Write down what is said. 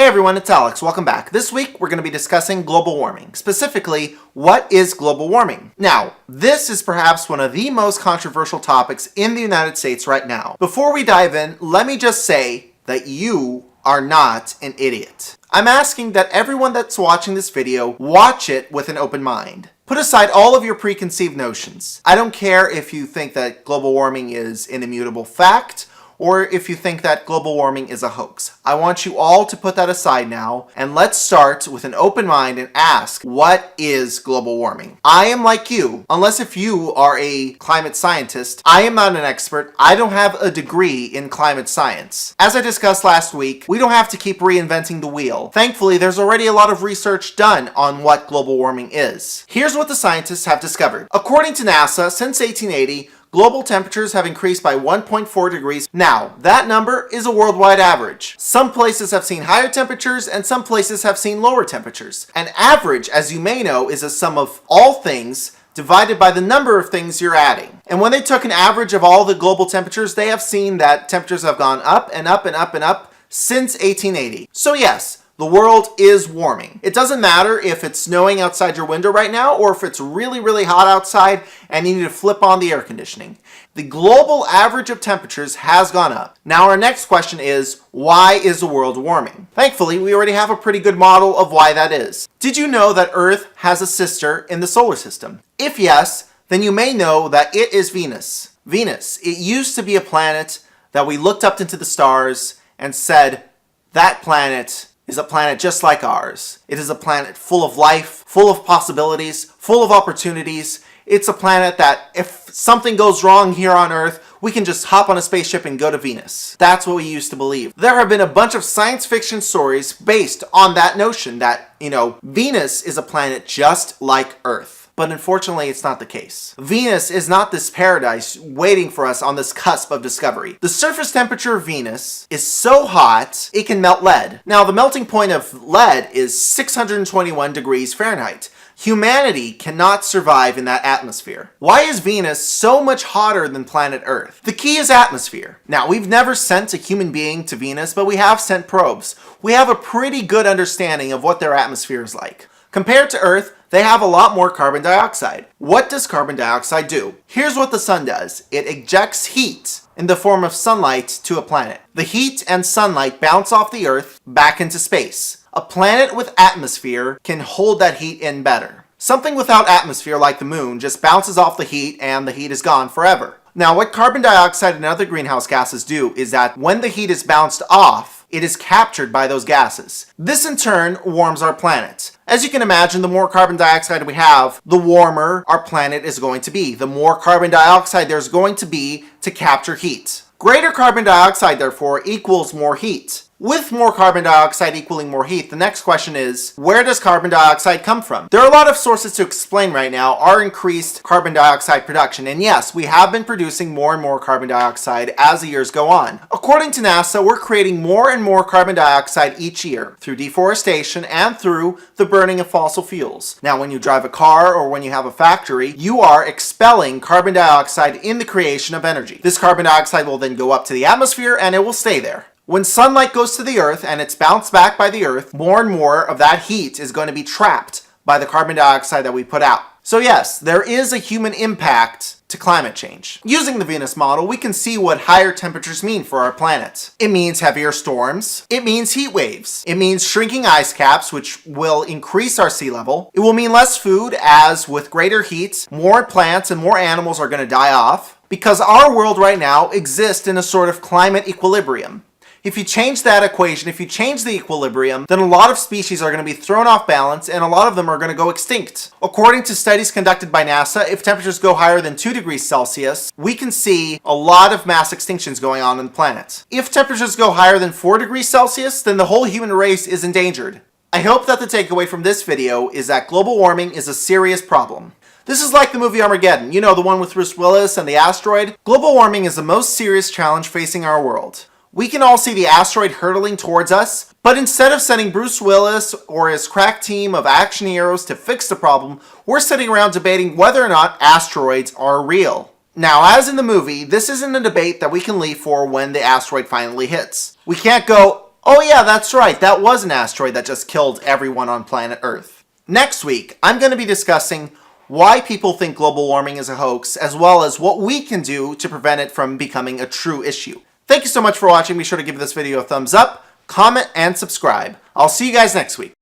Hey everyone, it's Alex. Welcome back. This week we're going to be discussing global warming. Specifically, what is global warming? Now, this is perhaps one of the most controversial topics in the United States right now. Before we dive in, let me just say that you are not an idiot. I'm asking that everyone that's watching this video watch it with an open mind. Put aside all of your preconceived notions. I don't care if you think that global warming is an immutable fact, or if you think that global warming is a hoax. I want you all to put that aside now, and let's start with an open mind and ask, what is global warming? I am like you, unless if you are a climate scientist, I am not an expert. I don't have a degree in climate science. As I discussed last week, we don't have to keep reinventing the wheel. Thankfully, there's already a lot of research done on what global warming is. Here's what the scientists have discovered. According to NASA, since 1880, global temperatures have increased by 1.4 degrees. Now, that number is a worldwide average. Some places have seen higher temperatures and some places have seen lower temperatures. An average, as you may know, is a sum of all things divided by the number of things you're adding. And when they took an average of all the global temperatures, they have seen that temperatures have gone up and up and up and up since 1880. So yes, the world is warming. It doesn't matter if it's snowing outside your window right now or if it's really, really hot outside and you need to flip on the air conditioning. The global average of temperatures has gone up. Now our next question is, why is the world warming? Thankfully, we already have a pretty good model of why that is. Did you know that Earth has a sister in the solar system? If yes, then you may know that it is Venus. Venus, it used to be a planet that we looked up into the stars and said, that planet is a planet just like ours. It is a planet full of life, full of possibilities, full of opportunities. It's a planet that if something goes wrong here on Earth, we can just hop on a spaceship and go to Venus. That's what we used to believe. There have been a bunch of science fiction stories based on that notion that, Venus is a planet just like Earth. But unfortunately, it's not the case. Venus is not this paradise waiting for us on this cusp of discovery. The surface temperature of Venus is so hot, it can melt lead. Now, the melting point of lead is 621 degrees Fahrenheit. Humanity cannot survive in that atmosphere. Why is Venus so much hotter than planet Earth? The key is atmosphere. Now, we've never sent a human being to Venus, but we have sent probes. We have a pretty good understanding of what their atmosphere is like. Compared to Earth, they have a lot more carbon dioxide. What does carbon dioxide do? Here's what the sun does. It ejects heat in the form of sunlight to a planet. The heat and sunlight bounce off the Earth back into space. A planet with atmosphere can hold that heat in better. Something without atmosphere, like the moon, just bounces off the heat and the heat is gone forever. Now, what carbon dioxide and other greenhouse gases do is that when the heat is bounced off, it is captured by those gases. This in turn warms our planet. As you can imagine, the more carbon dioxide we have, the warmer our planet is going to be. The more carbon dioxide there's going to be to capture heat. Greater carbon dioxide, therefore, equals more heat. With more carbon dioxide equaling more heat, the next question is, where does carbon dioxide come from? There are a lot of sources to explain right now our increased carbon dioxide production. And yes, we have been producing more and more carbon dioxide as the years go on. According to NASA, we're creating more and more carbon dioxide each year through deforestation and through the burning of fossil fuels. Now, when you drive a car or when you have a factory, you are expelling carbon dioxide in the creation of energy. This carbon dioxide will then go up to the atmosphere and it will stay there. When sunlight goes to the Earth and it's bounced back by the Earth, more and more of that heat is going to be trapped by the carbon dioxide that we put out. So yes, there is a human impact to climate change. Using the Venus model, we can see what higher temperatures mean for our planet. It means heavier storms. It means heat waves. It means shrinking ice caps, which will increase our sea level. It will mean less food, as with greater heat, more plants and more animals are going to die off, because our world right now exists in a sort of climate equilibrium. If you change that equation, if you change the equilibrium, then a lot of species are going to be thrown off balance and a lot of them are going to go extinct. According to studies conducted by NASA, if temperatures go higher than 2 degrees Celsius, we can see a lot of mass extinctions going on the planet. If temperatures go higher than 4 degrees Celsius, then the whole human race is endangered. I hope that the takeaway from this video is that global warming is a serious problem. This is like the movie Armageddon, the one with Bruce Willis and the asteroid. Global warming is the most serious challenge facing our world. We can all see the asteroid hurtling towards us, but instead of sending Bruce Willis or his crack team of action heroes to fix the problem, we're sitting around debating whether or not asteroids are real. Now, as in the movie, this isn't a debate that we can leave for when the asteroid finally hits. We can't go, Oh yeah, that's right, that was an asteroid that just killed everyone on planet Earth. Next week, I'm going to be discussing why people think global warming is a hoax, as well as what we can do to prevent it from becoming a true issue. Thank you so much for watching. Be sure to give this video a thumbs up, comment, and subscribe. I'll see you guys next week.